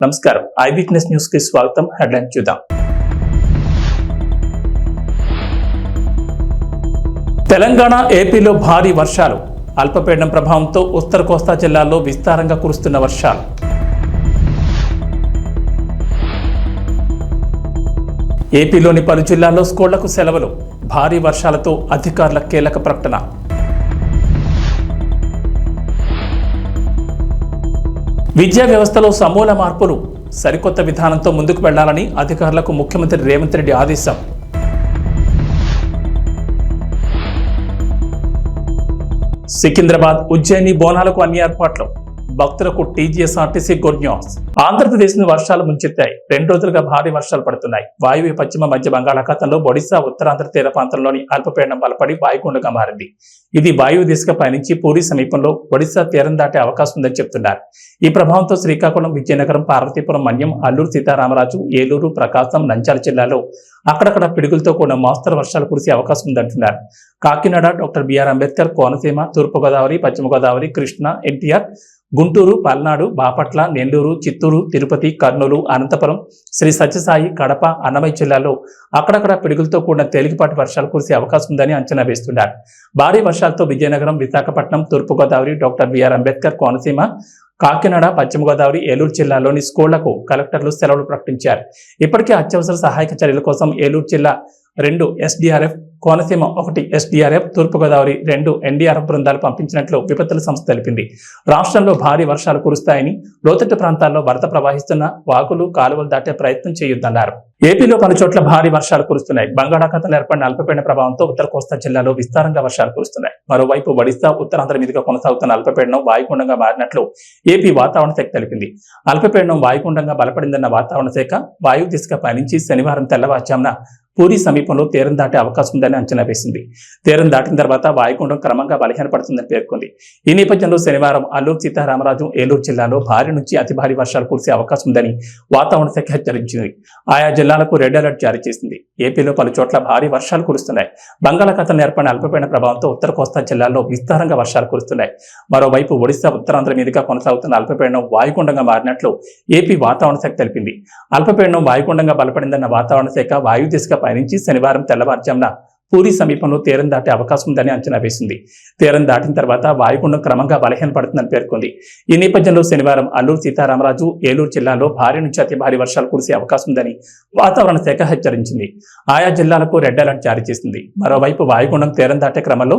నమస్కారం. I witness news కి స్వాగతం. హెడ్లైన్ చూద్దాం. తెలంగాణ, ఏపీలో భారీ వర్షాలు. అల్పపీడనం ప్రభావంతో ఉత్తర కోస్తా జిల్లాల్లో విస్తారంగా కురుస్తున్న వర్షాలు. ఏపీలోని పలు జిల్లాల్లో స్కూళ్లకు సెలవులు. భారీ వర్షాలతో అధికారుల కీలక ప్రకటన. విద్యా వ్యవస్థలో సమూల మార్పులు. సరికొత్త విధానంతో ముందుకు వెళ్లాలని అధికారులకు ముఖ్యమంత్రి రేవంత్ రెడ్డి ఆదేశం. సికింద్రాబాద్, ఉజ్జయిని బోనాలకు అన్ని ఏర్పాట్లు. భక్తులకు టీజీఎస్ఆర్టీసీ గుడ్ న్యూస్. ఆంధ్రప్రదేశ్ ను వర్షాలు ముంచెత్తాయి. 2 రోజులుగా భారీ వర్షాలు పడుతున్నాయి. వాయువ్య పశ్చిమ మధ్య బంగాళాఖాతంలో ఒడిశా, ఉత్తరాంధ్ర తీర ప్రాంతంలోని అల్పపీడనం బలపడి వాయుగుండంగా మారింది. ఇది వాయువు దిశగా పయనించి పూరి సమీపంలో ఒడిశా తీరం దాటే అవకాశం ఉందని చెబుతున్నారు. ఈ ప్రభావంతో శ్రీకాకుళం, విజయనగరం, పార్వతీపురం, మన్యం, అల్లూరు సీతారామరాజు, ఏలూరు, ప్రకాశం, నంద్యాల జిల్లాలో అక్కడక్కడ పిడుగులతో కూడిన మోస్తరు వర్షాలు కురిసే అవకాశం ఉందంటున్నారు. కాకినాడ, డాక్టర్ బిఆర్ అంబేద్కర్, కోనసీమ, తూర్పుగోదావరి, పశ్చిమ గోదావరి, కృష్ణా, ఎన్టీఆర్, గుంటూరు, పల్నాడు, బాపట్ల, నెల్లూరు, చిత్తూరు, తిరుపతి, కర్నూలు, అనంతపురం, శ్రీ సత్యసాయి, కడప, అన్నమయ్య జిల్లాలో అక్కడక్కడ పిడుగులతో కూడిన తేలికపాటి వర్షాలు కురిసే అవకాశం ఉందని అంచనా వేస్తున్నారు. భారీ వర్షాలతో విజయనగరం, విశాఖపట్నం, తూర్పుగోదావరి, డాక్టర్ బిఆర్ అంబేద్కర్, కోనసీమ, కాకినాడ, పశ్చిమ గోదావరి, ఏలూరు జిల్లాలోని స్కూళ్లకు కలెక్టర్లు సెలవులు ప్రకటించారు. ఇప్పటికే అత్యవసర సహాయక చర్యల కోసం ఏలూరు జిల్లా 2 SDRF, కోనసీమ 1 SDRF, తూర్పుగోదావరి 2 NDRF బృందాలు పంపించినట్లు విపత్తుల సంస్థ తెలిపింది. రాష్ట్రంలో భారీ వర్షాలు కురుస్తాయని, లోతట్టు ప్రాంతాల్లో వరద ప్రవహిస్తున్న వాగులు, కాలువలు దాటే ప్రయత్నం చేయొద్దన్నారు. ఏపీలో పలు చోట్ల భారీ వర్షాలు కురుస్తున్నాయి. బంగాళాఖాతంలో ఏర్పడిన అల్పపీడన ప్రభావంతో ఉత్తర కోస్తా జిల్లాలో విస్తారంగా వర్షాలు కురుస్తున్నాయి. మరోవైపు ఒడిశా, ఉత్తరాంధ్ర మీదుగా కొనసాగుతున్న అల్పపీడనం వాయుగుండంగా మారినట్లు ఏపీ వాతావరణ శాఖ తెలిపింది. అల్పపీడనం వాయుగుండంగా బలపడిందన్న వాతావరణ శాఖ వాయువు దిశగా పయనించి శనివారం తెల్లవారుజామున పూరి సమీపంలో తీరం దాటే అవకాశం ఉందని అంచనా వేసింది. తీరం దాటిన తర్వాత వాయుగుండం క్రమంగా బలహీనపడుతుందని పేర్కొంది. ఈ నేపథ్యంలో శనివారం అల్లూరు సీతారామరాజు, ఏలూరు జిల్లాలో భారీ నుంచి అతి భారీ వర్షాలు కురిసే అవకాశం ఉందని వాతావరణ శాఖ హెచ్చరించింది. ఆయా జిల్లాలకు రెడ్ అలర్ట్ జారీ చేసింది. ఏపీలో పలు చోట్ల భారీ వర్షాలు కురుస్తున్నాయి. బంగాళాఖాతంలో ఏర్పడిన అల్పపీడన ప్రభావంతో ఉత్తర కోస్తా జిల్లాల్లో విస్తారంగా వర్షాలు కురుస్తున్నాయి. మరోవైపు ఒడిశా, ఉత్తరాంధ్ర మీదుగా కొనసాగుతున్న అల్పపీడనం వాయుగుండంగా మారినట్లు ఏపీ వాతావరణ శాఖ తెలిపింది. అల్పపీడనం వాయుగుండంగా బలపడిందన్న వాతావరణ శాఖ వాయు దిశగా పయనించి శనివారం తెల్లవారుజామున పూరి సమీపంలో తీరం దాటే అవకాశం ఉందని అంచనా వేసింది. తీరం దాటిన తర్వాత వాయుగుండం క్రమంగా బలహీనపడుతుందని పేర్కొంది. ఈ నేపథ్యంలో శనివారం అల్లూరు సీతారామరాజు, ఏలూరు జిల్లాలో భారీ నుంచి అతి భారీ వర్షాలు కురిసే అవకాశం ఉందని వాతావరణ శాఖ హెచ్చరించింది. ఆయా జిల్లాలకు రెడ్ అలర్ట్ జారీ చేసింది. మరోవైపు వాయుగుండం తీరం దాటే క్రమంలో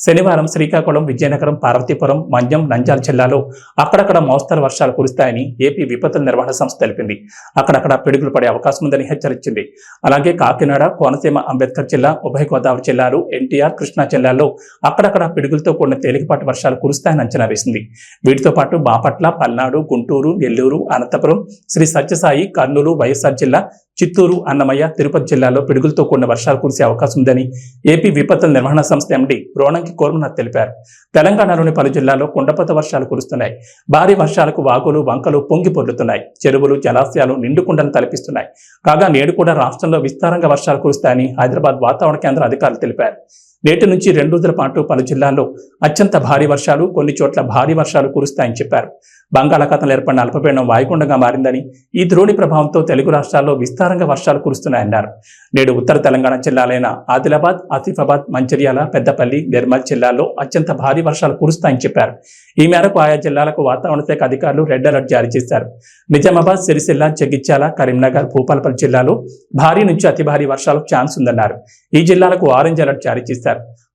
శనివారం శ్రీకాకుళం, విజయనగరం, పార్వతీపురం, మన్యం, నంద్యాల జిల్లాలో అక్కడక్కడ మోస్తరు వర్షాలు కురుస్తాయని ఏపీ విపత్తుల నిర్వహణ సంస్థ తెలిపింది. అక్కడక్కడ పిడుగులు పడే అవకాశం ఉందని హెచ్చరించింది. అలాగే కాకినాడ, కోనసీమ, అంబేద్కర్ జిల్లా, ఉభయ గోదావరి జిల్లాలు, ఎన్టీఆర్, కృష్ణా జిల్లాల్లో అక్కడక్కడ పిడుగులతో కూడిన తేలికపాటి వర్షాలు కురుస్తాయని అంచనా వేసింది. వీటితో పాటు బాపట్ల, పల్నాడు, గుంటూరు, నెల్లూరు, అనంతపురం, శ్రీ సత్యసాయి, కర్నూలు, వైఎస్ఆర్ జిల్లా, చిత్తూరు, అన్నమయ్య, తిరుపతి జిల్లాలో పిడుగులతో కూడిన వర్షాలు కురిసే అవకాశం ఉందని ఏపీ విపత్తుల నిర్వహణ సంస్థ ఎండీ రోణంకి కోర్మనాథ్ తెలిపారు. తెలంగాణలోని పలు జిల్లాల్లో కుండపోత వర్షాలు కురుస్తున్నాయి. భారీ వర్షాలకు వాగులు, వంకలు పొంగి పొర్లుతున్నాయి. చెరువులు, జలాశయాలు నిండుకుండను తలపిస్తున్నాయి. కాగా నేడు కూడా రాష్ట్రంలో విస్తారంగా వర్షాలు కురుస్తాయని హైదరాబాద్ వాతావరణ కేంద్ర అధికారులు తెలిపారు. నేటి నుంచి 2 రోజుల పాటు పలు జిల్లాల్లో అత్యంత భారీ వర్షాలు, కొన్ని చోట్ల భారీ వర్షాలు కురుస్తాయని చెప్పారు. బంగాళాఖాతంలో ఏర్పడిన అల్పపీడనం వాయుగుండంగా మారిందని, ఈ ద్రోణి ప్రభావంతో తెలుగు రాష్ట్రాల్లో విస్తారంగా వర్షాలు కురుస్తున్నాయన్నారు. నేడు ఉత్తర తెలంగాణ జిల్లాలైన ఆదిలాబాద్, ఆసిఫాబాద్, మంచిర్యాల, పెద్దపల్లి, నిర్మల్ జిల్లాల్లో అత్యంత భారీ వర్షాలు కురుస్తాయని చెప్పారు. ఈ మేరకు ఆయా జిల్లాలకు వాతావరణ శాఖ అధికారులు రెడ్ అలర్ట్ జారీ చేశారు. నిజామాబాద్, సిరిసిల్ల, జగిత్యాల, కరీంనగర్, భూపాలపల్లి జిల్లాలో భారీ నుంచి అతి భారీ వర్షాలకు ఛాన్స్ ఉందన్నారు. ఈ జిల్లాలకు ఆరెంజ్ అలర్ట్ జారీ చేశారు.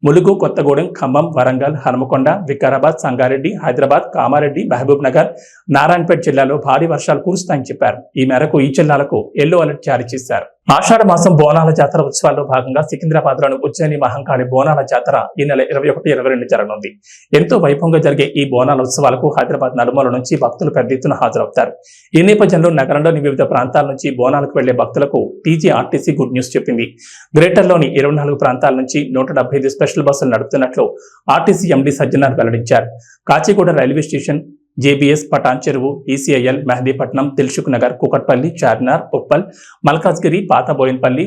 ములుగు, కొత్తగూడెం, ఖమ్మం, వరంగల్, హనుమకొండ, వికారాబాద్, సంగారెడ్డి, హైదరాబాద్, కామారెడ్డి, మహబూబ్ నగర్, నారాయణపేట జిల్లాలో భారీ వర్షాలు కురుస్తాయని చెప్పారు. ఈ మేరకు ఈ జిల్లాలకు ఎల్లో అలర్ట్ జారీ చేశారు. ఆషాఢ మాసం బోనాల జాతర ఉత్సవాల్లో భాగంగా సికింద్రాబాద్ లోని ఉజ్జయిని మహంకాళి బోనాల జాతర ఈ నెల 21, 22 జరగనుంది. ఎంతో వైభవంగా జరిగే ఈ బోనాల ఉత్సవాలకు హైదరాబాద్ నలుమూల నుంచి భక్తులు పెద్ద ఎత్తున హాజరవుతారు. ఈ నేపథ్యంలో నగరంలోని వివిధ ప్రాంతాల నుంచి బోనాలకు వెళ్లే భక్తులకు టీజీఆర్టీసీ గుడ్ న్యూస్ చెప్పింది. గ్రేటర్లోని 24 ప్రాంతాల నుంచి 175 స్పెషల్ బస్సులు నడుపుతున్నట్లు ఆర్టీసీ ఎండీ సజ్జనార్ వెల్లడించారు. Kacheguda railway station, JBS, Patancheru, ECIL, Mehdipatnam, Dilsukhnagar, Kukatpally, Charminar, Uppal, Malkajgiri, పాత బోయిన్పల్లి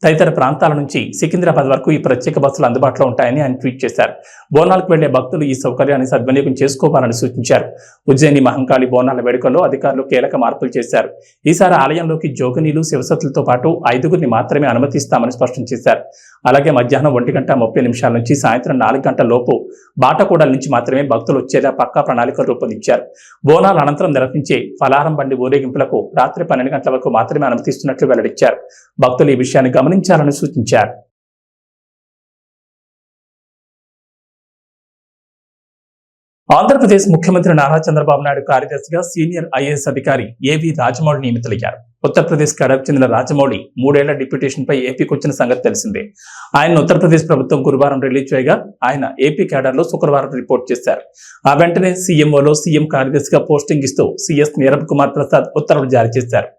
తదితర ప్రాంతాల నుంచి సికింద్రాబాద్ వరకు ఈ ప్రత్యేక బస్సులు అందుబాటులో ఉంటాయని ఆయన ట్వీట్ చేశారు. బోనాలకు వెళ్లే భక్తులు ఈ సౌకర్యాన్ని సద్వినియోగం చేసుకోవాలని సూచించారు. ఉజ్జయిని మహంకాళి బోనాల వేడుకల్లో అధికారులు కీలక మార్పులు చేశారు. ఈసారి ఆలయంలోకి జోగినీలు, శివసత్తులతో పాటు 5గురిని మాత్రమే అనుమతిస్తామని స్పష్టం చేశారు. అలాగే మధ్యాహ్నం 1:30 నుంచి సాయంత్రం 4 గంటల లోపు బాటకూడల నుంచి మాత్రమే భక్తులు వచ్చేలా పక్కా ప్రణాళికలు రూపొందించారు. బోనాల అనంతరం నిర్వహించే ఫలారం బండి ఊరేగింపులకు రాత్రి 12 గంటల వరకు మాత్రమే అనుమతిస్తున్నట్లు వెల్లడించారు. భక్తులు ఈ విషయాన్ని గమనించాలని సూచించారు. ఆంధ్రప్రదేశ్ ముఖ్యమంత్రి నారా చంద్రబాబు నాయుడు కార్యదర్శిగా సీనియర్ ఐఏఎస్ అధికారి ఏవి రాజమౌళి నియమితులయ్యారు. ఉత్తరప్రదేశ్ కడకు చెందిన రాజమౌళి 3 ఏళ్ల డిప్యూటేషన్పై ఏపీకి వచ్చిన సంగతి తెలిసిందే. ఆయన ఉత్తరప్రదేశ్ ప్రభుత్వం గురువారం రిలీజ్ చేయగా ఆయన ఏపీ క్యాడర్లో శుక్రవారం రిపోర్ట్ చేశారు. ఆ వెంటనే సీఎంఓలో సీఎం కార్యదర్శిగా పోస్టింగ్ ఇస్తూ సీఎస్ నీరబ్ కుమార్ ప్రసాద్ ఉత్తర్వులు జారీ చేశారు.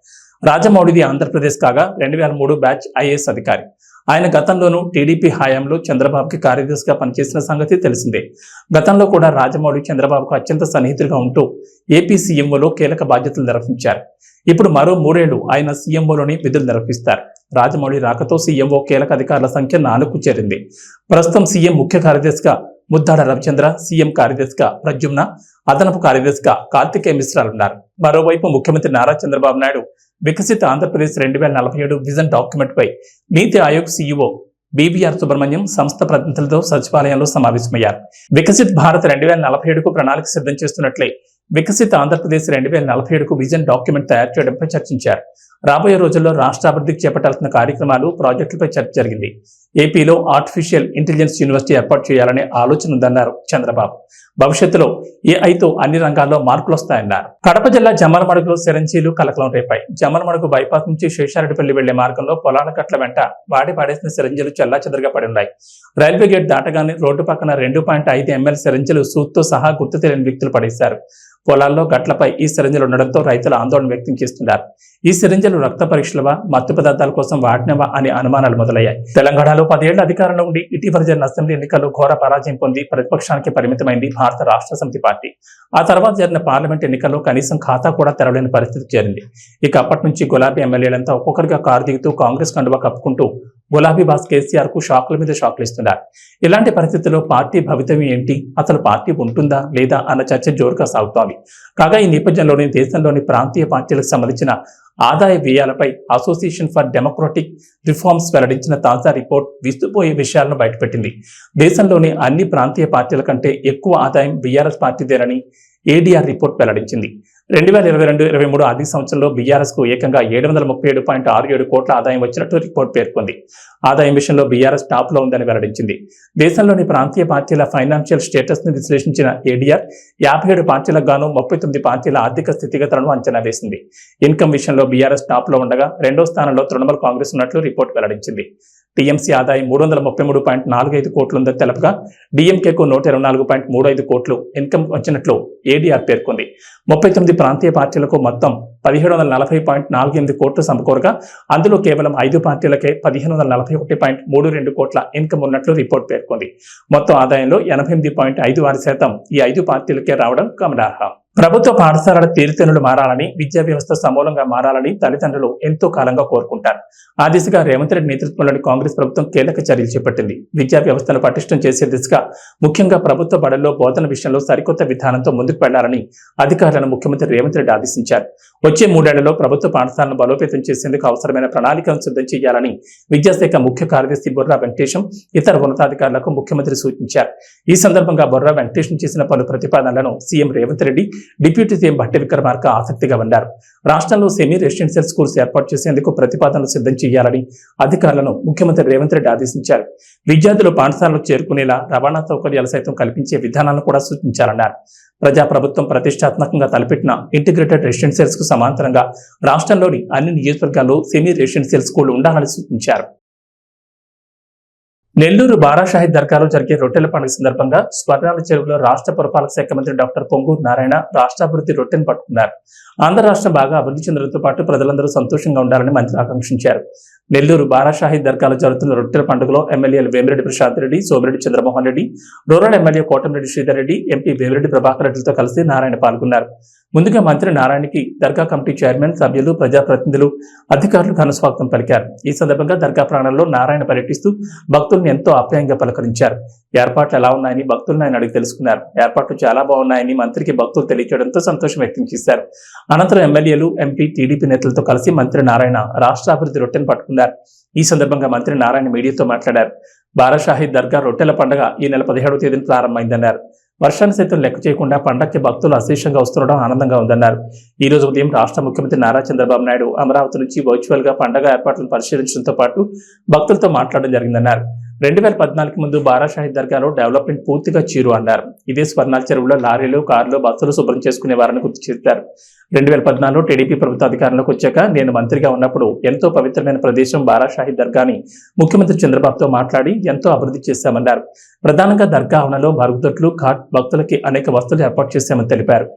రాజమౌళిది ఆంధ్రప్రదేశ్ కాగా 2003 బ్యాచ్ ఐఏఎస్ అధికారి. ఆయన గతంలోనూ టీడీపీ హయాంలో చంద్రబాబుకి కార్యదర్శిగా పనిచేసిన సంగతి తెలిసిందే. గతంలో కూడా రాజమౌళి చంద్రబాబుకు అత్యంత సన్నిహితుడిగా ఉంటూ ఏపీ సీఎంఓలో కీలక బాధ్యతలు నిర్వహించారు. ఇప్పుడు మరో 3 ఏళ్లు ఆయన సీఎంఓలోని విధులు నిర్వహిస్తారు. రాజమౌళి రాకతో సీఎంఓ కీలక అధికారుల సంఖ్య 4కు చేరింది. ప్రస్తుతం సీఎం ముఖ్య కార్యదర్శిగా ముద్దాడ రవిచంద్ర, సీఎం కార్యదర్శిగా ప్రద్యుమ్న, అదనపు కార్యదర్శిగా కార్తికేయ మిశ్రాలున్నారు. మరోవైపు ముఖ్యమంత్రి నారా చంద్రబాబు నాయుడు వికసిత ఆంధ్రప్రదేశ్ 2047 విజన్ డాక్యుమెంట్ పై నీతి ఆయోగ్ సీఈఓ బీవీఆర్ సుబ్రహ్మణ్యం సంస్థ ప్రతినిధులతో సచివాలయంలో సమావేశమయ్యారు. వికసిత్ భారత్ 2047కు ప్రణాళిక సిద్ధం చేస్తున్నట్లే వికసిత ఆంధ్రప్రదేశ్ 2047కు విజన్ డాక్యుమెంట్ తయారు చేయడంపై చర్చించారు. రాబోయే రోజుల్లో రాష్ట్ర అభివృద్ధికి చేపట్టాల్సిన కార్యక్రమాలు, ప్రాజెక్టులపై చర్చ జరిగింది. ఏపీలో ఆర్టిఫిషియల్ ఇంటెలిజెన్స్ యూనివర్సిటీ ఏర్పాటు చేయాలనే ఆలోచన ఉందన్నారు చంద్రబాబు. భవిష్యత్తులో ఏఐతో అన్ని రంగాల్లో మార్పులు వస్తాయన్నారు. కడప జిల్లా జమ్మలమడుగులో సిరంజీలు కలకలం రేపాయి. జమ్మలమడుగు బైపాస్ నుంచి శేషారెడ్డిపల్లి వెళ్లే మార్గంలో పొలాల కట్ల వెంట పాడేసిన సిరంజీలు చెల్లాచెదరుగా పడి ఉన్నాయి. రైల్వే గేట్ దాటగానే రోడ్డు పక్కన 2.5 ml సిరంజీలు సూత్తో సహా గుర్తు తెలియని వ్యక్తులు పడేశారు. పొలాల్లో గట్లపై ఈ సిరంజీలు ఉండడంతో రైతులు ఆందోళన వ్యక్తం చేస్తున్నారు. ఈ సిరంజీలు రక్త పరీక్షలవా, మత్తు పదార్థాల కోసం వాడినవా అనే అనుమానాలు మొదలయ్యాయి. తెలంగాణలో 10 ఏళ్ల అధికారంలో ఉండి ఇటీవల జరిగిన అసెంబ్లీ ఎన్నికల్లో ఘోర పరాజయం పొంది ప్రతిపక్షానికి పరిమితమైంది భారత రాష్ట్ర సమితి పార్టీ. ఆ తర్వాత జరిగిన పార్లమెంట్ ఎన్నికల్లో కనీసం ఖాతా కూడా తెరవలేని పరిస్థితి చేరింది. ఇక అప్పటి నుంచి గులాబీ ఎమ్మెల్యేలంతా ఒక్కొక్కరిగా కారు దిగుతూ కాంగ్రెస్ కండువా కప్పుకుంటూ గులాబీ బాస్ కేసీఆర్ కు షాకుల మీద షాకులు ఇస్తున్నారు. ఇలాంటి పరిస్థితుల్లో పార్టీ భవితవ్యం ఏంటి, అసలు పార్టీ ఉంటుందా లేదా అన్న చర్చ జోరుగా సాగుతోంది. కాగా ఈ నేపథ్యంలోని దేశంలోని ప్రాంతీయ పార్టీలకు సంబంధించిన ఆదాయ వ్యయాలపై అసోసియేషన్ ఫర్ డెమోక్రటిక్ రిఫార్మ్స్ వెల్లడించిన తాజా రిపోర్ట్ విస్తుపోయే విషయాలను బయటపెట్టింది. దేశంలోని అన్ని ప్రాంతీయ పార్టీల కంటే ఎక్కువ ఆదాయం బీఆర్ఎస్ పార్టీదేనని ఏడీఆర్ రిపోర్ట్ వెల్లడించింది. 2022-23 ఆర్థిక సంవత్సరంలో బీఆర్ఎస్ కు ఏకంగా 737.67 కోట్ల ఆదాయం వచ్చినట్టు రిపోర్ట్ పేర్కొంది. ఆదాయం విషయంలో బీఆర్ఎస్ టాప్ లో ఉందని వెల్లడించింది. దేశంలోని ప్రాంతీయ పార్టీల ఫైనాన్షియల్ స్టేటస్ ను విశ్లేషించిన ఏడీఆర్ 57 పార్టీలకు గాను 39 పార్టీల ఆర్థిక స్థితిగతులను అంచనా వేసింది. ఇన్కమ్ విషయంలో బీఆర్ఎస్ టాప్ లో ఉండగా 2వ స్థానంలో తృణమూల్ కాంగ్రెస్ ఉన్నట్లు రిపోర్ట్ వెల్లడించింది. టీఎంసీ ఆదాయం 333.45 కోట్లు ఉందని తెలపగా డీఎంకేకు 124.35 కోట్లు ఇన్కమ్ వచ్చినట్లు ఏడీఆర్ పేర్కొంది. 39 ప్రాంతీయ పార్టీలకు మొత్తం 1740.48 కోట్లు సమకూరగా అందులో కేవలం 5 పార్టీలకే 1541.32 కోట్ల ఇన్కమ్ ఉన్నట్లు రిపోర్ట్ పేర్కొంది. మొత్తం ఆదాయంలో 88.56% ఈ 5 పార్టీలకే రావడం గమనార్హం. ప్రభుత్వ పాఠశాలల తీరుతెన్నులు మారాలని, విద్యా వ్యవస్థ సమూలంగా మారాలని తల్లిదండ్రులు ఎంతో కాలంగా కోరుకుంటారు. ఆ దిశగా రేవంత్ రెడ్డి నేతృత్వంలోని కాంగ్రెస్ ప్రభుత్వం కీలక చర్యలు చేపట్టింది. విద్యా వ్యవస్థను పటిష్టం చేసే దిశగా ముఖ్యంగా ప్రభుత్వ బడుల్లో బోధన విషయంలో సరికొత్త విధానంతో ముందుకు వెళ్లాలని అధికారులను ముఖ్యమంత్రి రేవంత్ రెడ్డి ఆదేశించారు. వచ్చే 3 ఏళ్లలో ప్రభుత్వ పాఠశాలను బలోపేతం చేసేందుకు అవసరమైన ప్రణాళికలను సిద్ధం చేయాలని విద్యాశాఖ ముఖ్య కార్యదర్శి బొర్రా వెంకటేశం ఇతర ఉన్నతాధికారులకు ముఖ్యమంత్రి సూచించారు. ఈ సందర్భంగా బొర్రా వెంకటేశం చేసిన పలు ప్రతిపాదనలను CM Revanth Reddy, deputy CM Bhatti Vikramarka ఆసక్తిగా ఉన్నారు. రాష్ట్రంలో సెమీ రెసిడెన్షియల్ స్కూల్స్ ఏర్పాటు చేసేందుకు ప్రతిపాదనలు సిద్ధం చేయాలని అధికారులను ముఖ్యమంత్రి రేవంత్ రెడ్డి ఆదేశించారు. విద్యార్థులు పాఠశాలకు చేరుకునేలా రవాణా సౌకర్యాలు సైతం కల్పించే విధానాలను కూడా సూచించారన్నారు. ప్రజాప్రభుత్వం ప్రతిష్టాత్మకంగా తలపెట్టిన ఇంటిగ్రేటెడ్ రెసిడెన్షియల్స్ కు సమాంతరంగా రాష్ట్రంలోని అన్ని నియోజకవర్గాల్లో సెమీ రెసిడెన్షియల్ స్కూల్ ఉండాలని సూచించారు. నెల్లూరు బారాషాహి దర్గాలో జరిగే రొట్టెల పండుగ సందర్భంగా స్వర్ణాల చెరువులో రాష్ట్ర పురపాలక శాఖ మంత్రి డాక్టర్ పొంగూరు నారాయణ రాష్ట్రాభివృద్ధి రొట్టెను పట్టుకున్నారు. ఆంధ్ర రాష్ట్రం బాగా అభివృద్ధి చెందడంతో పాటు ప్రజలందరూ సంతోషంగా ఉండాలని మంత్రి ఆకాంక్షించారు. నెల్లూరు బారాషాహి దర్గాలో జరుగుతున్న రొట్టెల పండుగలో ఎమ్మెల్యేలు Vemireddy Prashant Reddy, Somireddy Chandramohan Reddy, rural MLA Kotamreddy Sridhar Reddy, MP Vemireddy Prabhakar రెడ్డితో కలిసి నారాయణ పాల్గొన్నారు. ముందుగా మంత్రి నారాయణకి దర్గా కమిటీ చైర్మన్, సభ్యులు, ప్రజాప్రతినిధులు, అధికారులు ఘనస్వాగతం పలికారు. ఈ సందర్భంగా దర్గా ప్రాంగణంలో నారాయణ పర్యటిస్తూ భక్తులను ఎంతో ఆప్యాయంగా పలకరించారు. ఏర్పాట్లు ఎలా ఉన్నాయని భక్తులను ఆయన అడిగి తెలుసుకున్నారు. ఏర్పాట్లు చాలా బాగున్నాయని మంత్రికి భక్తులు తెలియజేయడంతో సంతోషం వ్యక్తం చేశారు. అనంతరం ఎమ్మెల్యేలు, ఎంపీ, టీడీపీ నేతలతో కలిసి మంత్రి నారాయణ రాష్ట్ర అభివృద్ధి రొట్టెను పట్టుకున్నారు. ఈ సందర్భంగా మంత్రి నారాయణ మీడియాతో మాట్లాడారు. బారాషాహి దర్గా రొట్టెల పండుగ ఈ నెల 17వ తేదీన ప్రారంభమైందన్నారు. వర్షాన్ని సైతం లెక్క చేయకుండా పండగకి భక్తులు అశేషంగా వస్తుండడం ఆనందంగా ఉందన్నారు. ఈ రోజు ఉదయం రాష్ట్ర ముఖ్యమంత్రి నారా చంద్రబాబు నాయుడు అమరావతి నుంచి వర్చువల్ గా పండగ ఏర్పాట్లను పరిశీలించడంతో పాటు భక్తులతో మాట్లాడడం జరిగిందన్నారు. 2014 ముందు బారాషాహి దర్గాలో డెవలప్మెంట్ పూర్తిగా చీరు అన్నారు. ఇదే స్వర్ణాల చెరువులో లారీలు, కార్లు, బస్సులు శుభ్రం చేసుకునేవారని గుర్తు చేశారు. 2014లో టీడీపీ ప్రభుత్వ అధికారంలోకి వచ్చాక నేను మంత్రిగా ఉన్నప్పుడు ఎంతో పవిత్రమైన ప్రదేశం బారాషాహి దర్గాని ముఖ్యమంత్రి చంద్రబాబుతో మాట్లాడి ఎంతో అభివృద్ధి చేశామన్నారు. ప్రధానంగా దర్గా ఆవరణలో మరుగుదొడ్లు, ఘాట్, భక్తులకి అనేక వసతులు ఏర్పాటు చేశామని తెలిపారు.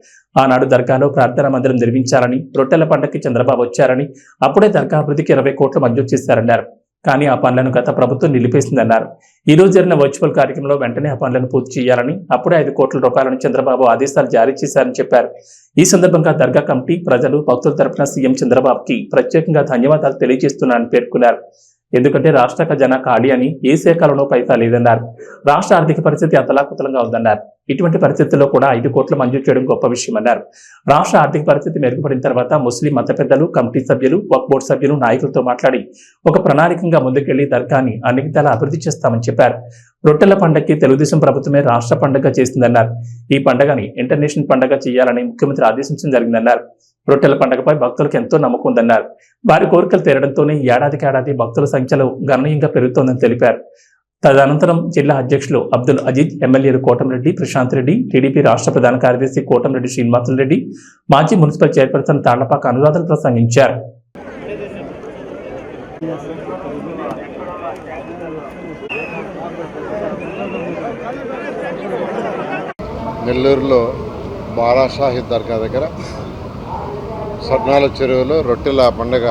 ఆనాడు దర్గాలో ప్రార్థనా మందిరం నిర్మించాలని, రొట్టెల పండగకి చంద్రబాబు వచ్చారని, అప్పుడే దర్గా అభివృద్ధికి 20 కోట్లు మంజూరు చేశారన్నారు. కానీ ఆ పనులను గత ప్రభుత్వం నిలిపేసిందన్నారు. ఈ రోజు జరిగిన వర్చువల్ కార్యక్రమంలో వెంటనే ఆ పనులను పూర్తి చేయాలని, అప్పుడే 5 కోట్ల రూపాయలను చంద్రబాబు ఆదేశాలు జారీ చేశారని చెప్పారు. ఈ సందర్భంగా దర్గా కమిటీ, ప్రజలు, భక్తుల తరపున సీఎం చంద్రబాబుకి ప్రత్యేకంగా ధన్యవాదాలు తెలియజేస్తున్నానని పేర్కొన్నారు. ఎందుకంటే రాష్ట్ర ఖజానా ఖాళీ అని, ఏ శాఖలోనూ పైసా లేదన్నారు. రాష్ట్ర ఆర్థిక పరిస్థితి అతలాకుతలంగా ఉందన్నారు. ఇటువంటి పరిస్థితుల్లో కూడా 5 కోట్లు మంజూరు చేయడం గొప్ప విషయమన్నారు. రాష్ట్ర ఆర్థిక పరిస్థితి మెరుగుపడిన తర్వాత ముస్లిం మత పెద్దలు, కమిటీ సభ్యులు, వక్ఫ్ బోర్డు సభ్యులు, నాయకులతో మాట్లాడి ఒక ప్రణాళికంగా ముందుకెళ్లి దర్గాని అన్ని విధాలా అభివృద్ధి చేస్తామని చెప్పారు. రొట్టెల పండగకి తెలుగుదేశం ప్రభుత్వమే రాష్ట్ర పండుగ చేసిందన్నారు. ఈ పండుగని ఇంటర్నేషనల్ పండుగ చేయాలని ముఖ్యమంత్రి ఆదేశించడం జరిగిందన్నారు. రొట్టెల పండుగపై భక్తులకు ఎంతో నమ్మకం ఉందన్నారు. వారి కోరికలు తీరడంతోనే ఏడాదికేడాది భక్తుల సంఖ్యలో గణనీయంగా పెరుగుతోందని తెలిపారు. తదనంతరం జిల్లా అధ్యక్షులు అబ్దుల్ అజీజ్, ఎమ్మెల్యేలు కోటమిరెడ్డి ప్రశాంత్ రెడ్డి, టీడీపీ రాష్ట్ర ప్రధాన కార్యదర్శి కోటమిరెడ్డి శ్రీనివాసులరెడ్డి, మాజీ మున్సిపల్ చైర్పర్సన్ తాళ్లపాక అనురాధలు ప్రసంగించారు. నెల్లూరులో బారాషాహి దర్గా దగ్గర స్వర్ణాల చెరువులో రొట్టెల పండుగ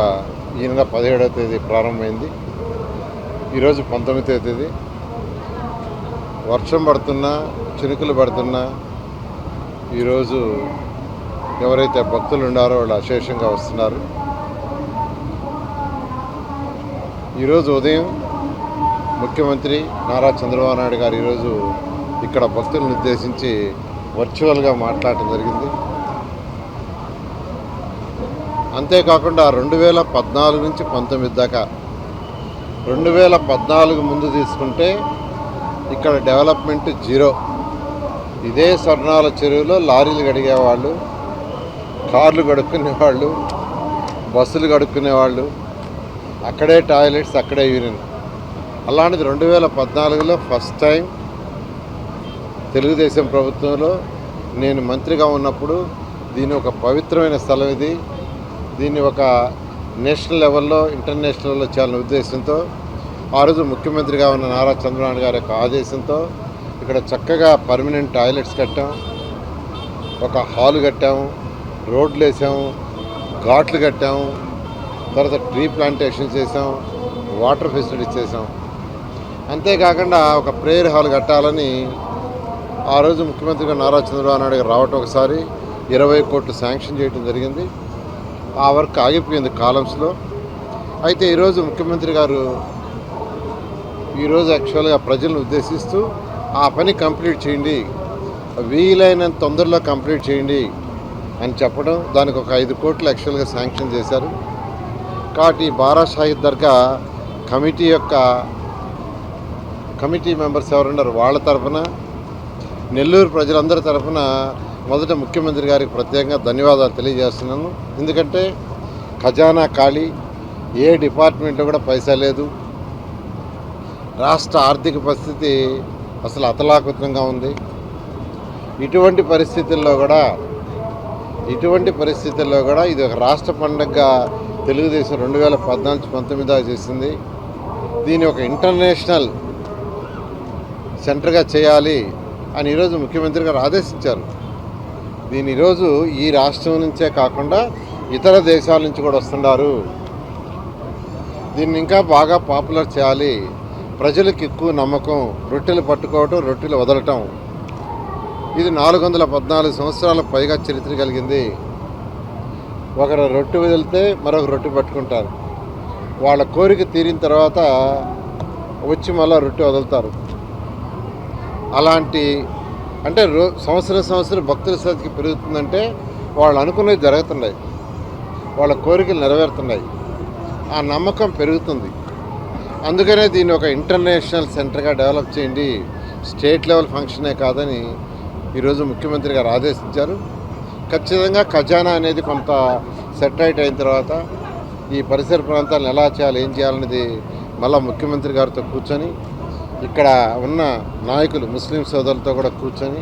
ఈ నెల 17వ తేదీ ప్రారంభమైంది. ఈరోజు 19వ తేదీ. వర్షం పడుతున్నా, చినుకులు పడుతున్నా ఈరోజు ఎవరైతే భక్తులు ఉన్నారో వాళ్ళు అశేషంగా వస్తున్నారు. ఈరోజు ఉదయం ముఖ్యమంత్రి నారా చంద్రబాబు నాయుడు గారు ఈరోజు ఇక్కడ భక్తులను ఉద్దేశించి వర్చువల్గా మాట్లాడటం జరిగింది. అంతేకాకుండా 2014 నుంచి 19 దాకా, 2014 ముందు తీసుకుంటే ఇక్కడ డెవలప్మెంట్ జీరో. ఇదే స్వర్ణాల చెరువులో లారీలు కడిగేవాళ్ళు, కార్లు కడుక్కునేవాళ్ళు, బస్సులు కడుక్కునేవాళ్ళు, అక్కడే టాయిలెట్స్, అక్కడే యూరిన్. అలాంటిది 2014లో ఫస్ట్ టైం తెలుగుదేశం ప్రభుత్వంలో నేను మంత్రిగా ఉన్నప్పుడు దీని ఒక పవిత్రమైన స్థలం ఇది, దీన్ని ఒక నేషనల్ లెవెల్లో, ఇంటర్నేషనల్ లెవెల్లో చేయాలనే ఉద్దేశంతో ఆ రోజు ముఖ్యమంత్రిగా ఉన్న నారా చంద్రబాబు గారి యొక్క ఆదేశంతో ఇక్కడ చక్కగా పర్మనెంట్ టాయిలెట్స్ కట్టాం, ఒక హాల్ కట్టాము, రోడ్లు వేసాము, ఘాట్లు కట్టాము, తర్వాత ట్రీ ప్లాంటేషన్ చేసాం, వాటర్ ఫెసిలిటీస్ చేసాం. అంతేకాకుండా ఒక ప్రేయర్ హాల్ కట్టాలని ఆ రోజు ముఖ్యమంత్రిగా నారా చంద్రబాబు నాయుడు గారు రావటం, ఒకసారి 20 కోట్లు శాంక్షన్ చేయడం జరిగింది. ఆ వర్క్ ఆగిపోయింది కాలమ్స్లో. అయితే ఈరోజు ముఖ్యమంత్రి గారు ఈరోజు యాక్చువల్గా ప్రజలను ఉద్దేశిస్తూ ఆ పని కంప్లీట్ చేయండి, వీలైనంత తొందరలో కంప్లీట్ చేయండి అని చెప్పడం, దానికి ఒక 5 కోట్లు యాక్చువల్గా శాంక్షన్ చేశారు. కాబట్టి బారాషాహి దర్గా కమిటీ మెంబర్స్ ఎవరున్నారు వాళ్ళ తరఫున, నెల్లూరు ప్రజలందరి తరఫున మొదట ముఖ్యమంత్రి గారికి ప్రత్యేకంగా ధన్యవాదాలు తెలియజేస్తున్నాను. ఎందుకంటే ఖజానా ఖాళీ, ఏ డిపార్ట్మెంట్లో కూడా పైసా లేదు, రాష్ట్ర ఆర్థిక పరిస్థితి అసలు అతలాకుతంగా ఉంది. ఇటువంటి పరిస్థితుల్లో కూడా ఇది ఒక రాష్ట్ర పండుగగా తెలుగుదేశం 2014-19 చేసింది. దీన్ని ఒక ఇంటర్నేషనల్ సెంటర్గా చేయాలి అని ఈరోజు ముఖ్యమంత్రి గారు ఆదేశించారు. దీని ఈరోజు ఈ రాష్ట్రం నుంచే కాకుండా ఇతర దేశాల నుంచి కూడా వస్తున్నారు. దీన్ని ఇంకా బాగా పాపులర్ చేయాలి. ప్రజలకు ఎక్కువ నమ్మకం, రొట్టెలు పట్టుకోవటం, రొట్టెలు వదలటం. ఇది 414 సంవత్సరాల పైగా చరిత్ర కలిగింది. ఒకరు రొట్టె వదిలితే మరొక రొట్టె పట్టుకుంటారు. వాళ్ళ కోరిక తీరిన తర్వాత వచ్చి మళ్ళీ రొట్టె వదులుతారు. అలాంటి అంటే సంవత్సరం భక్తుల సంఖ్య పెరుగుతుందంటే వాళ్ళు అనుకున్నవి జరుగుతున్నాయి, వాళ్ళ కోరికలు నెరవేరుతున్నాయి, ఆ నమ్మకం పెరుగుతుంది. అందుకనే దీన్ని ఒక ఇంటర్నేషనల్ సెంటర్గా డెవలప్ చేయండి, స్టేట్ లెవెల్ ఫంక్షనే కాదని ఈరోజు ముఖ్యమంత్రి గారు ఆదేశించారు. ఖచ్చితంగా ఖజానా అనేది కొంత సెటరైట్ అయిన తర్వాత ఈ పరిసర ప్రాంతాలను ఎలా చేయాలి, ఏం చేయాలనేది మళ్ళీ ముఖ్యమంత్రి గారితో కూర్చొని ఇక్కడ ఉన్న నాయకులు ముస్లిం సోదరులతో కూడా కూర్చొని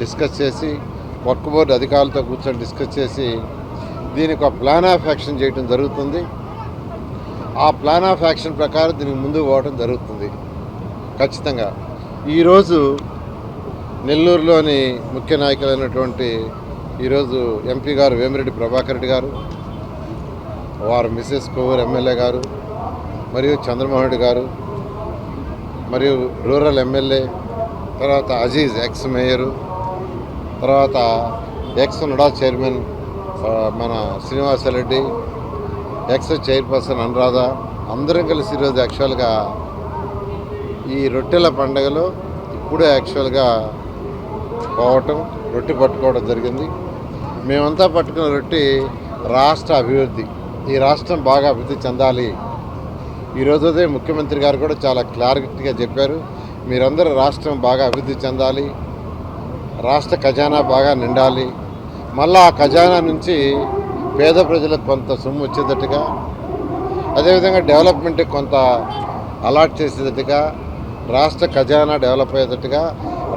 డిస్కస్ చేసి, వర్క్ బోర్డు అధికారులతో కూర్చొని డిస్కస్ చేసి దీనికి ఒక ప్లాన్ ఆఫ్ యాక్షన్ చేయడం జరుగుతుంది. ఆ ప్లాన్ ఆఫ్ యాక్షన్ ప్రకారం దీనికి ముందుకు పోవడం జరుగుతుంది. ఖచ్చితంగా ఈరోజు నెల్లూరులోని ముఖ్య నాయకులైనటువంటి ఈరోజు ఎంపీ గారు వేమిరెడ్డి ప్రభాకర్ రెడ్డి గారు, వారు మిసెస్ కోవూరు ఎమ్మెల్యే గారు, మరియు చంద్రమోహన్ రెడ్డి గారు, మరియు రూరల్ ఎమ్మెల్యే, తర్వాత అజీజ్ ఎక్స్ మేయరు, తర్వాత ఎక్స్ నుడా చైర్మన్ మన శ్రీనివాసరెడ్డి, ఎక్స్ చైర్పర్సన్ అనురాధ, అందరం కలిసి ఈరోజు యాక్చువల్గా ఈ రొట్టెల పండుగలో ఇప్పుడే యాక్చువల్గా పోవటం, రొట్టె పట్టుకోవడం జరిగింది. మేమంతా పట్టుకున్న రొట్టె రాష్ట్ర అభివృద్ధి, ఈ రాష్ట్రం బాగా అభివృద్ధి చెందాలి. ఈరోజు అదే ముఖ్యమంత్రి గారు కూడా చాలా క్లారిటీగా చెప్పారు, మీరందరూ రాష్ట్రం బాగా అభివృద్ధి చెందాలి, రాష్ట్ర ఖజానా బాగా నిండాలి, మళ్ళీ ఆ ఖజానా నుంచి పేద ప్రజలకు కొంత సొమ్ము వచ్చేటట్టుగా, అదేవిధంగా డెవలప్మెంట్కి కొంత అలాట్ చేసేటట్టుగా, రాష్ట్ర ఖజానా డెవలప్ అయ్యేటట్టుగా,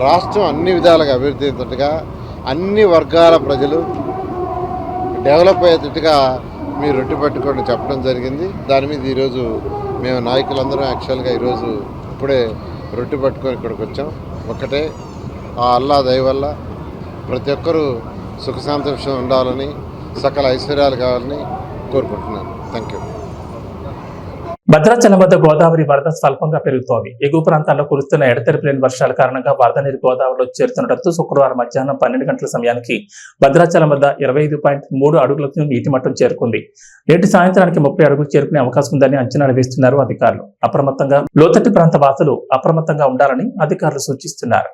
రాష్ట్రం అన్ని విధాలుగా అభివృద్ధి అయ్యేటట్టుగా, అన్ని వర్గాల ప్రజలు డెవలప్ అయ్యేటట్టుగా మీరు రొట్టె పట్టుకోండి చెప్పడం జరిగింది. దాని మీద ఈరోజు మేము నాయకులందరం యాక్చువల్గా ఈరోజు ఇప్పుడే రొట్టె పట్టుకొని ఇక్కడికి వచ్చాం. ఒక్కటే ఆ అల్లా దయ వల్ల ప్రతి ఒక్కరూ సుఖ సంతోషం ఉండాలని, సకల ఐశ్వర్యాలు కావాలని కోరుకుంటున్నాను. Thank you. భద్రాచలం వద్ద గోదావరి వరద స్వల్పంగా పెరుగుతోంది. ఎగువ ప్రాంతాల్లో కురుస్తున్న ఎడతెరిపిలేని వర్షాల కారణంగా వరద నీరు గోదావరిలో చేరుతుండటంతో శుక్రవారం మధ్యాహ్నం 12 గంటల సమయానికి భద్రాచలం వద్ద 25.3 అడుగులకు నీటి మట్టం చేరుకుంది. నేటి సాయంత్రానికి 30 అడుగులు చేరుకునే అవకాశం ఉందని అంచనాలు వేస్తున్నారు అధికారులు. అప్రమత్తంగా లోతట్టు ప్రాంత వాసులు అప్రమత్తంగా ఉండాలని అధికారులు సూచిస్తున్నారు.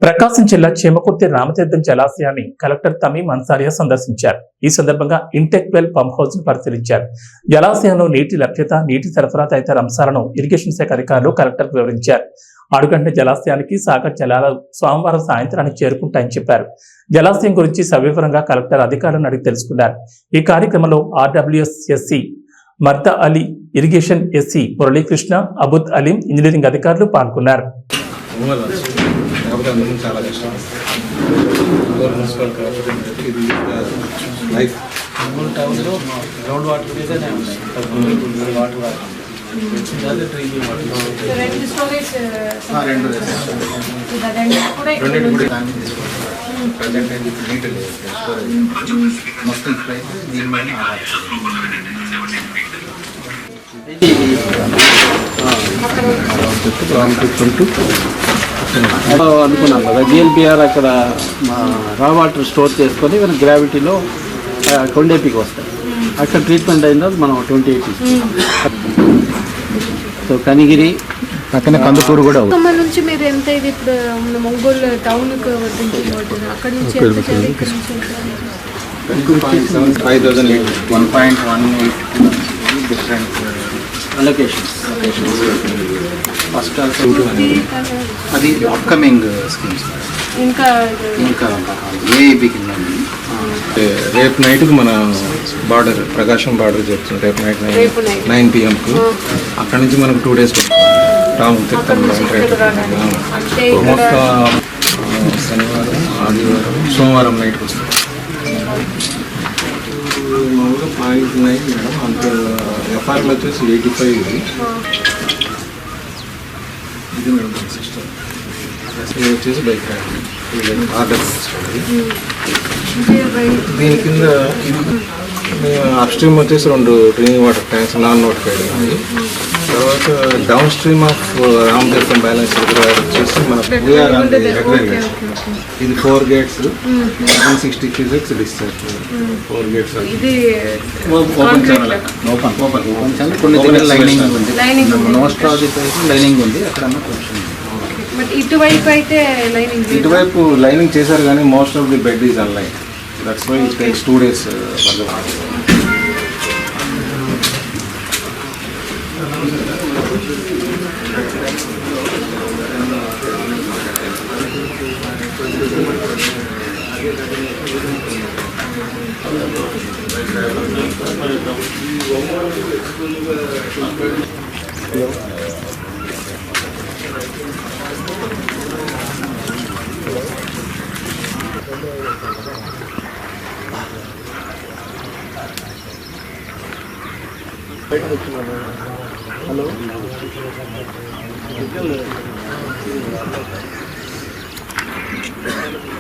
ప్రకాశం జిల్లా చేమకుర్తి రామతీర్థం జలాశయాన్ని కలెక్టర్ తమీం అన్సారియా సందర్శించారు. ఈ సందర్భంగా ఇంటెక్ వెల్ పంప్ హౌస్ ను పరిశీలించారు. జలాశయంలో నీటి లభ్యత, నీటి సరఫరా తదితర అంశాలను ఇరిగేషన్ శాఖ అధికారులు కలెక్టర్ వివరించారు. ఆడుగంట జలాశయానికి సాగర్ జలాలు సోమవారం సాయంత్రానికి చేరుకుంటాయని చెప్పారు. జలాశయం గురించి సవివరంగా కలెక్టర్ అధికారులను అడిగి తెలుసుకున్నారు. ఈ కార్యక్రమంలో RWS SE Marda Ali, irrigation SE Muralikrishna, Abud Aleem, engineering అధికారులు పాల్గొన్నారు. చాలా కష్టం. మున్సిపల్ కార్పొరేషన్ ఇది లైఫ్ టౌన్లో గ్రౌండ్ వాటర్ మీదనే ఉన్నాయి. వాటర్ రెండు కూడా దాన్ని తీసుకుంటాం. ప్రజెంట్ అయితే నీటి లేదు, మొత్తం ఇప్పుడైతే దీని మీద అనుకున్నాం కదా. జిఎల్పిఆర్ అక్కడ రా వాటర్ స్టోర్ చేసుకొని మన గ్రావిటీలో కొండేపికి వస్తాయి. అక్కడ ట్రీట్మెంట్ అయిన తర్వాత మనం 28 సో కనిగిరి పక్కన కందుకూరు కూడా నుంచి మీరు ఎంత ఇది ఇప్పుడు ఒంగోలు టౌన్కి అక్కడ నుంచి 5,000 లీటర్స్ 1.18 డిఫరెంట్ లొకేషన్స్. ఫస్ట్ అది అప్కమింగ్ స్కీమ్స్. ఇంకా ఏఐబి కింద రేపు నైట్కి మన బార్డర్ ప్రకాశం బార్డర్ చెప్తుంది. రేపు నైట్ రేపు night. 9 PM అక్కడ నుంచి మనకు 2 days రాము తిరుపతి అంటే ఇక్కడ మొత్తం శనివారం, ఆదివారం, సోమవారం నైట్కి వస్తుంది. మామూలుగా 0.9 మేడం. అంత ఎఫ్ఆర్ఎల్ వచ్చేసి 85 ఇది మేడం సిస్టమ్. ఇది వచ్చేసి బైక్ ఆర్డర్ సిస్టమ్. దీని కింద అప్ స్ట్రీమ్ వచ్చేసి 2 drinking water tanks non notified ఉన్నాయి. తర్వాత downstream of Ramatheertham balance reservoir వచ్చేసి మన వీఆర్ ఇది 4 gates 160 cubics డిశ్చార్జ్. 4 gates ఇది ఓపెన్ ఛానల్ కొన్ని దగ్గర లైనింగ్ ఉంది, మోస్ట్ ఆఫ్ ది లైనింగ్ ఉంది. అక్కడ బట్ ఇటువైపు అయితే లైనింగ్ ఇటువైపు లైనింగ్ చేశారు కానీ most of the bed is unlined. That's why it takes 2 days for the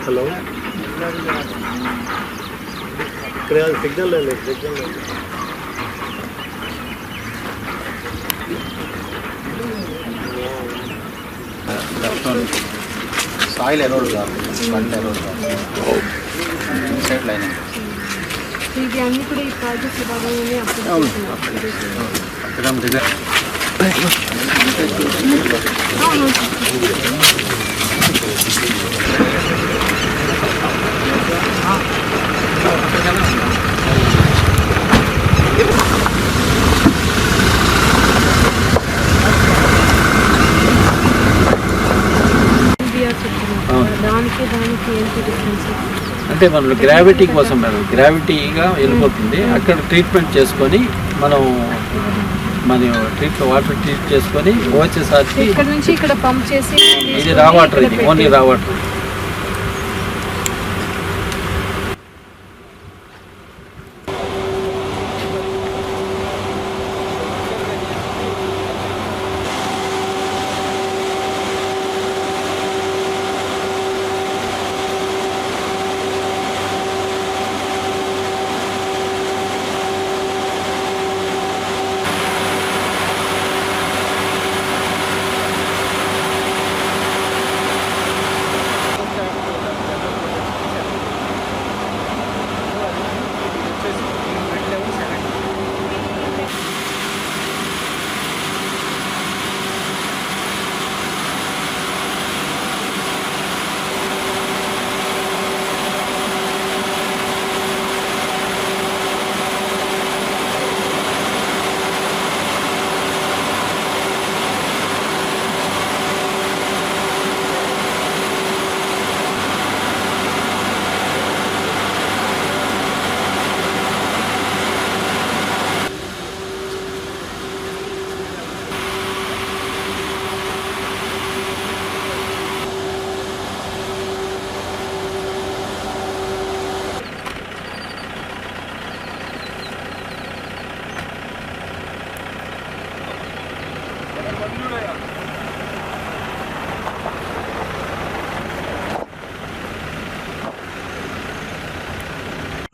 hello ఇక్కడ సిగ్నల్ లేదు, సిగ్నల్ లేదు. సాయిల్ ఎరోడ్ కాదు, బండ్ ఎరోడ్ కాదు. సైడ్ లైనింగ్ ఇది అన్ని కూడా ఈ ప్రాజెక్ట్ భాగంలోనే దానికి ఏంటి డిఫరెన్స్? అంటే మనం గ్రావిటీ కోసం మేడం, గ్రావిటీగా వెళ్ళిపోతుంది. అక్కడ ట్రీట్మెంట్ చేసుకొని మనం వాటర్ ట్రీట్ చేసుకొని వచ్చేసరికి ఇక్కడ నుంచి ఇక్కడ పంప్ చేసి ఇది రా వాటర్, ఇది ఓన్లీ రా వాటర్.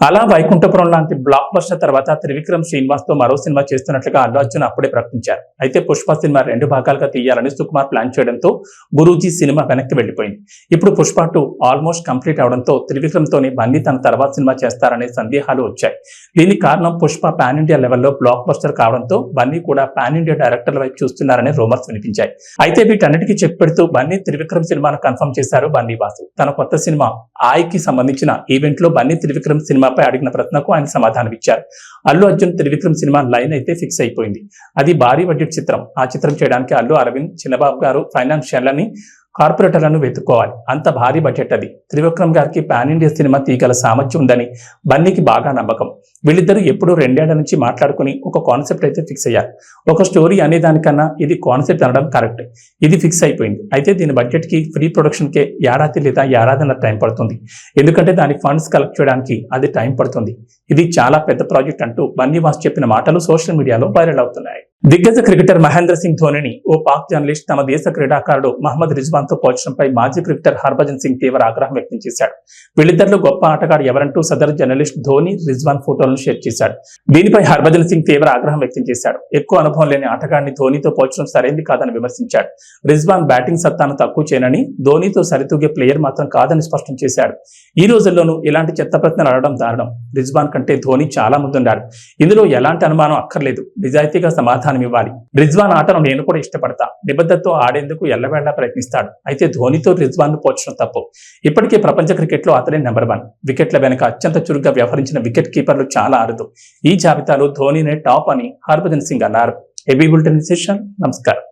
అలా వైకుంఠపురం లాంటి బ్లాక్ బస్టర్ తర్వాత త్రివిక్రమ్ శ్రీనివాస్ తో మరో సినిమా చేస్తున్నట్లుగా అల్లు అర్జున్ అప్పుడే ప్రకటించారు. అయితే పుష్ప సినిమా 2 భాగాలుగా తీయాలని సుకుమార్ ప్లాన్ చేయడంతో గురూజీ సినిమా వెనక్కి వెళ్లిపోయింది. ఇప్పుడు పుష్ప 2 ఆల్మోస్ట్ కంప్లీట్ అవడంతో త్రివిక్రమ్ తోని బన్నీ తన తర్వాత సినిమా చేస్తారనే సందేహాలు వచ్చాయి. దీనికి కారణం పుష్ప పాన్ ఇండియా లెవెల్లో బ్లాక్ బస్టర్ కావడంతో బన్నీ కూడా పాన్ ఇండియా డైరెక్టర్ల వైపు చూస్తున్నారనే రూమర్స్ వినిపించాయి. అయితే వీటన్నిటికీ చెప్పెడుతూ బన్నీ త్రివిక్రమ్ సినిమాను కన్ఫర్మ్ చేశారు బన్నీ వాసు. తన కొత్త సినిమా ఆయకి సంబంధించిన ఈవెంట్ లో బన్నీ త్రివిక్రమ్ సినిమాపై అడిగిన ప్రశ్నకు ఆయన సమాధానం ఇచ్చారు. అల్లు అర్జున్ త్రివిక్రమ్ సినిమా లైన్ అయితే ఫిక్స్ అయిపోయింది. అది భారీ బడ్జెట్ చిత్రం. ఆ చిత్రం చేయడానికి అల్లు అరవింద్, చిన్నబాబు గారు ఫైనాన్షియల్ అని కార్పొరేటర్లను వెతుక్కోవాలి. అంత భారీ బడ్జెట్ అది. త్రివిక్రమ్ గారికి పాన్ ఇండియా సినిమా తీగల సామర్థ్యం ఉందని బన్నీకి బాగా నమ్మకం. వీళ్ళిద్దరూ ఎప్పుడూ 2 ఏళ్ల నుంచి మాట్లాడుకుని ఒక కాన్సెప్ట్ అయితే ఫిక్స్ అయ్యారు. ఒక స్టోరీ అనేదానికన్నా ఇది కాన్సెప్ట్ అనడం కరెక్ట్. ఇది ఫిక్స్ అయిపోయింది. అయితే దీని బడ్జెట్ కి ప్రీ ప్రొడక్షన్ కే ఏడాది లేదా ఏడాదిన్నర టైం పడుతుంది. ఎందుకంటే దాని ఫండ్స్ కలెక్ట్ చేయడానికి అది టైం పడుతుంది. ఇది చాలా పెద్ద ప్రాజెక్ట్ అంటూ బన్నీవాస్ చెప్పిన మాటలు సోషల్ మీడియాలో వైరల్ అవుతున్నాయి. దిగ్గజ క్రికెటర్ మహేంద్ర సింగ్ ధోనిని ఓ పాక్ జర్నలిస్ట్ తమ దేశ క్రీడాకారుడు మహమ్మద్ రిజ్వాన్ తో పోల్చడంపై మాజీ క్రికెటర్ హర్భజన్ సింగ్ తీవ్ర ఆగ్రహం వ్యక్తం చేశాడు. వీళ్ళిద్దరిలో గొప్ప ఆటగాడు ఎవరంటూ సదరు జర్నలిస్ట్ ధోని రిజ్వాన్ ఫోటోలను షేర్ చేశాడు. దీనిపై హర్భజన్ సింగ్ తీవ్ర ఆగ్రహం వ్యక్తం చేశాడు. ఎక్కువ అనుభవం లేని ఆటగాడిని ధోనితో పోల్చడం సరైంది కాదని విమర్శించాడు. రిజ్వాన్ బ్యాటింగ్ సత్తాను తక్కువ చేయనని, ధోనితో సరితూగే ప్లేయర్ మాత్రం కాదని స్పష్టం చేశాడు. ఈ రోజుల్లోనూ ఇలాంటి చెత్త ప్రశ్నలు అడగడం దారుణం. రిజ్వాన్ కంటే ధోని చాలా ముందున్నాడు. ఇందులో ఎలాంటి అనుమానం అక్కర్లేదు. నిజాయితీగా సమాధానం ఇవ్వాలి. రిజ్వాన్ ఆటను నేను కూడా ఇష్టపడతా. నిబద్ధతతో ఆడేందుకు ఎల్లవేళలా ప్రయత్నిస్తాడు. అయితే ధోనితో రిజ్వాన్ ను పోల్చడం తప్పు. ఇప్పటికే ప్రపంచ క్రికెట్ లో అతనే నెంబర్ 1. వికెట్ల వెనుక అత్యంత చురుగ్గా వ్యవహరించిన వికెట్ కీపర్లు చాలా అరుదు. ఈ జాబితాలో ధోనినే టాప్ అని హర్భజన్ సింగ్ అన్నారు. AB bulletin session. నమస్కారం.